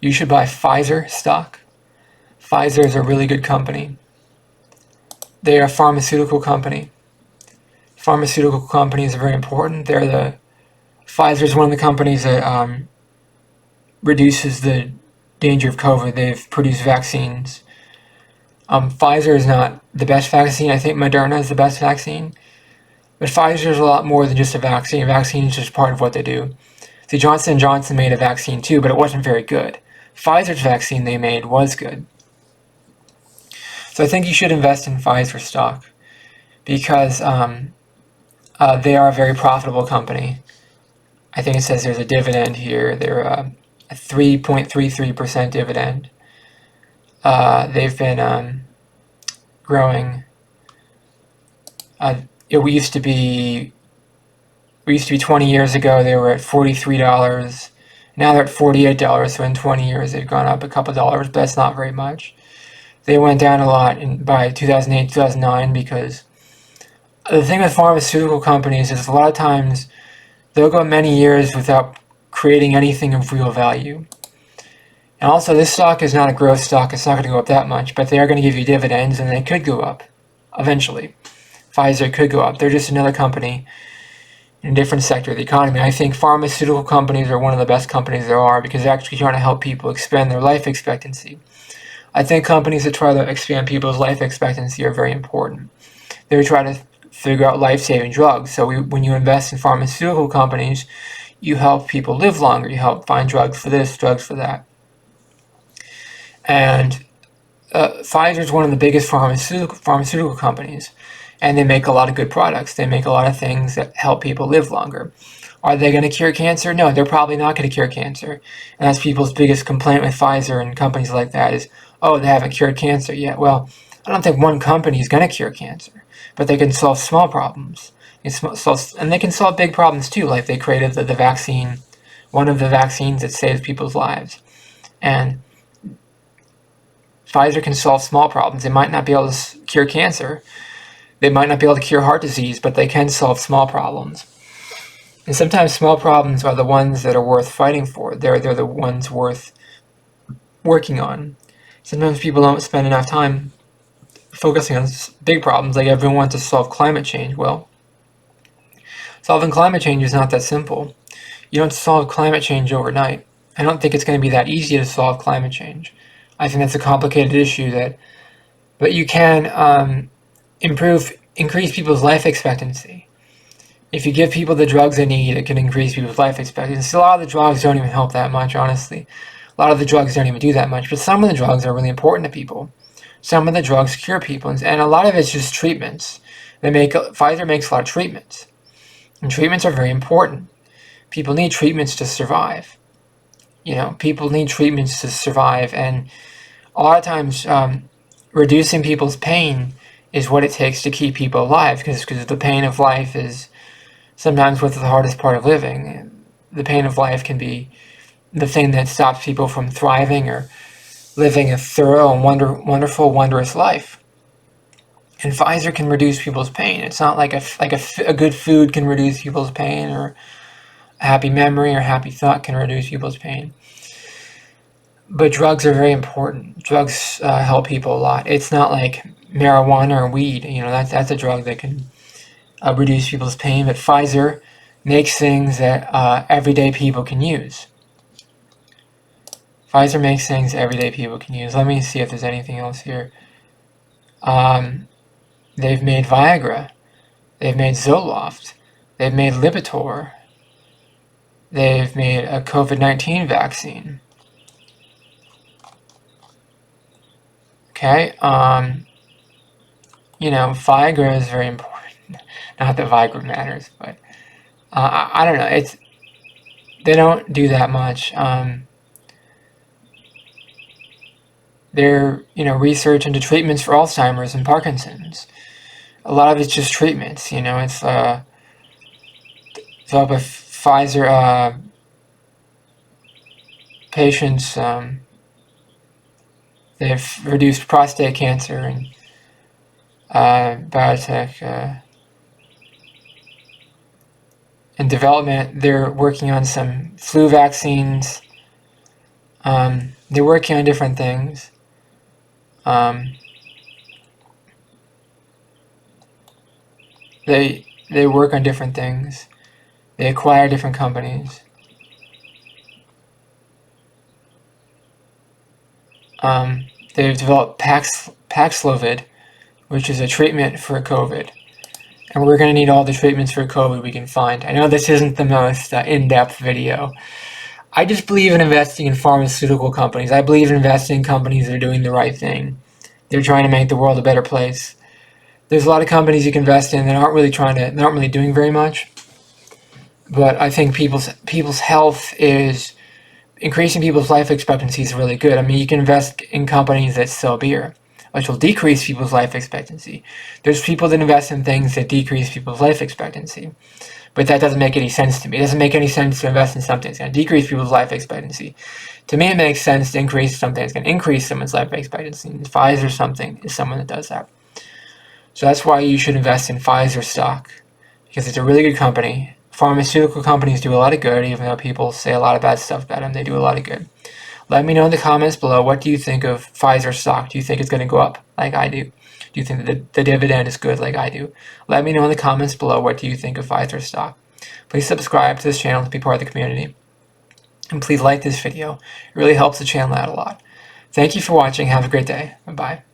you should buy Pfizer stock. Pfizer is a really good company. They are a pharmaceutical company. Pharmaceutical companies are very important. Pfizer is one of the companies that reduces the danger of COVID. They've produced vaccines. Pfizer is not the best vaccine. I think Moderna is the best vaccine. But Pfizer is a lot more than just a vaccine. A vaccine is just part of what they do. See, Johnson & Johnson made a vaccine too, but it wasn't very good. Pfizer's vaccine they made was good. So I think you should invest in Pfizer stock because they are a very profitable company. I think it says there's a dividend here. They're a 3.33% dividend. They've been growing. We used to be 20 years ago, they were at $43. Now they're at $48, so in 20 years they've gone up a couple dollars, but that's not very much. They went down a lot by 2008, 2009 because the thing with pharmaceutical companies is a lot of times they'll go many years without creating anything of real value. And also, this stock is not a growth stock. It's not going to go up that much, but they are going to give you dividends, and they could go up eventually. Pfizer could go up. They're just another company in a different sector of the economy. I think pharmaceutical companies are one of the best companies there are because they're actually trying to help people expand their life expectancy. I think companies that try to expand people's life expectancy are very important. They try to figure out life-saving drugs. So when you invest in pharmaceutical companies, you help people live longer. You help find drugs for this, drugs for that. And Pfizer is one of the biggest pharmaceutical companies, and they make a lot of good products. They make a lot of things that help people live longer. Are they going to cure cancer? No, they're probably not going to cure cancer. And that's people's biggest complaint with Pfizer and companies like that is, oh, they haven't cured cancer yet. Well, I don't think one company is going to cure cancer, but they can solve small problems. And they can solve big problems too, like they created the vaccine, one of the vaccines that saves people's lives. And Pfizer can solve small problems. They might not be able to cure cancer. They might not be able to cure heart disease, but they can solve small problems. And sometimes small problems are the ones that are worth fighting for. They're the ones worth working on. Sometimes people don't spend enough time focusing on big problems, like everyone wants to solve climate change. Well, solving climate change is not that simple. You don't solve climate change overnight. I don't think it's going to be that easy to solve climate change. I think that's a complicated issue but you can increase people's life expectancy. If you give people the drugs they need, it can increase people's life expectancy. A lot of the drugs don't even help that much, honestly. A lot of the drugs don't even do that much, but some of the drugs are really important to people. Some of the drugs cure people, and a lot of it's just treatments. Pfizer makes a lot of treatments, and treatments are very important. People need treatments to survive. People need treatments to survive, and a lot of times reducing people's pain is what it takes to keep people alive, because the pain of life is sometimes what's the hardest part of living. The pain of life can be the thing that stops people from thriving or living a thorough and wonderful, wondrous life. And Pfizer can reduce people's pain. It's not like a good food can reduce people's pain, or a happy memory or happy thought can reduce people's pain. But drugs are very important. Drugs help people a lot. It's not like marijuana or weed. That's a drug that can reduce people's pain. But Pfizer makes things that everyday people can use. Pfizer makes things everyday people can use. Let me see if there's anything else here. They've made Viagra. They've made Zoloft. They've made Lipitor. They've made a COVID-19 vaccine. Okay, Viagra is very important. Not that Viagra matters, but I don't know. They don't do that much. They're research into treatments for Alzheimer's and Parkinson's. A lot of it's just treatments. It's so with Pfizer patients. They've reduced prostate cancer and biotech in development. They're working on some flu vaccines. They're working on different things. They work on different things. They acquire different companies. They've developed Paxlovid, which is a treatment for COVID. And we're going to need all the treatments for COVID we can find. I know this isn't the most in-depth video. I just believe in investing in pharmaceutical companies. I believe in investing in companies that are doing the right thing. They're trying to make the world a better place. There's a lot of companies you can invest in that aren't really doing very much. But I think people's health is increasing people's life expectancy is really good. I mean, you can invest in companies that sell beer, which will decrease people's life expectancy. There's people that invest in things that decrease people's life expectancy. But that doesn't make any sense to me. It doesn't make any sense to invest in something that's going to decrease people's life expectancy. To me, it makes sense to increase something that's going to increase someone's life expectancy. And Pfizer something is someone that does that. So that's why you should invest in Pfizer stock, because it's a really good company. Pharmaceutical companies do a lot of good, even though people say a lot of bad stuff about them. They do a lot of good. Let me know in the comments below, what do you think of Pfizer stock? Do you think it's going to go up like I do? Do you think that the dividend is good like I do? Let me know in the comments below, what do you think of Pfizer stock? Please subscribe to this channel to be part of the community. And please like this video. It really helps the channel out a lot. Thank you for watching. Have a great day. Bye-bye.